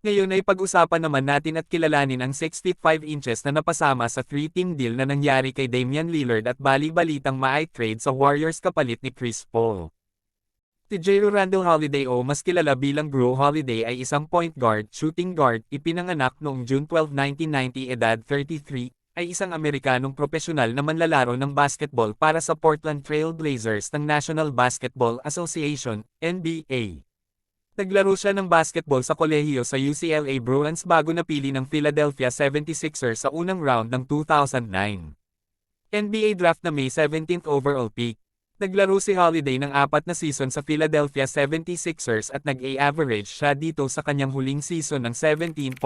Ngayon ay pag-usapan naman natin at kilalanin ang 6'5 inches na napasama sa 3-team deal na nangyari kay Damian Lillard at bali-balitang ma-trade sa Warriors kapalit ni Chris Paul. Si J. Randall Holiday o mas kilala bilang Drew Holiday ay isang point guard, shooting guard, ipinanganak noong June 12, 1990 edad 33, ay isang Amerikanong propesyonal na manlalaro ng basketball para sa Portland Trail Blazers ng National Basketball Association, NBA. Naglaro siya ng basketball sa kolehiyo sa UCLA Bruins bago napili ng Philadelphia 76ers sa unang round ng 2009 NBA draft na May 17th overall pick. Naglaro si Holiday ng 4 na season sa Philadelphia 76ers at nag-a-average siya dito sa kanyang huling season ng 17.7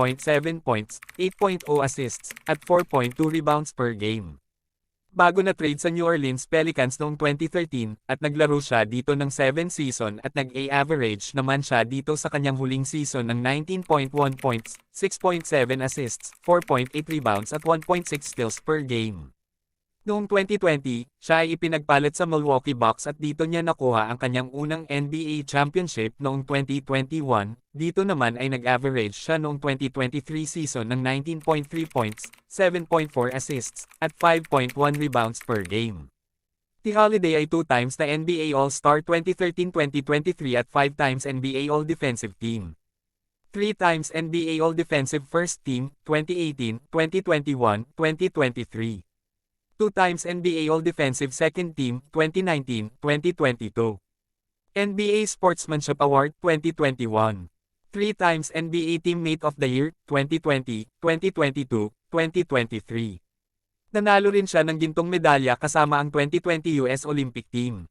points, 8.0 assists, at 4.2 rebounds per game. Bago na trade sa New Orleans Pelicans noong 2013, at naglaro siya dito ng 7 season at nag-a-average naman siya dito sa kanyang huling season ng 19.1 points, 6.7 assists, 4.8 rebounds at 1.6 steals per game. Noong 2020, siya ay ipinagpalit sa Milwaukee Bucks at dito niya nakuha ang kanyang unang NBA championship noong 2021, dito naman ay nag-average siya noong 2023 season ng 19.3 points, 7.4 assists, at 5.1 rebounds per game. Si Holiday ay 2 times na NBA All-Star 2013-2023 at 5 times NBA All-Defensive Team. 3 times NBA All-Defensive First Team, 2018, 2021, 2023. 2 times NBA All-Defensive Second Team, 2019, 2022. NBA Sportsmanship Award, 2021. 3 times NBA Teammate of the Year, 2020, 2022, 2023. Nanalo rin siya ng gintong medalya kasama ang 2020 US Olympic Team.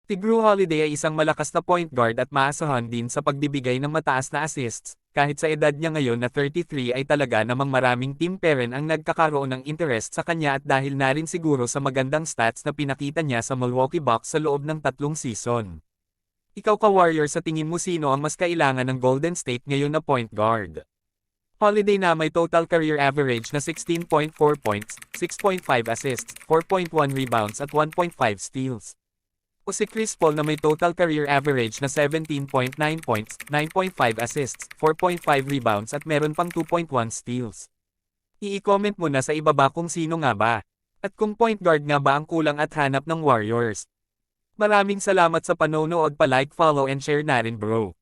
Si Drew Holiday ay isang malakas na point guard at maasahan din sa pagbibigay ng mataas na assists, kahit sa edad niya ngayon na 33 ay talaga namang maraming team parent ang nagkakaroon ng interest sa kanya at dahil na rin siguro sa magandang stats na pinakita niya sa Milwaukee Bucks sa loob ng 3 season. Ikaw ka Warrior, sa tingin mo sino ang mas kailangan ng Golden State ngayon na point guard? Holiday na may total career average na 16.4 points, 6.5 assists, 4.1 rebounds at 1.5 steals. O si Chris Paul na may total career average na 17.9 points, 9.5 assists, 4.5 rebounds at meron pang 2.1 steals. I-comment mo na sa ibaba kung sino nga ba, at kung point guard nga ba ang kulang at hanap ng Warriors. Maraming salamat sa panonood, pa-like, follow and share na rin bro.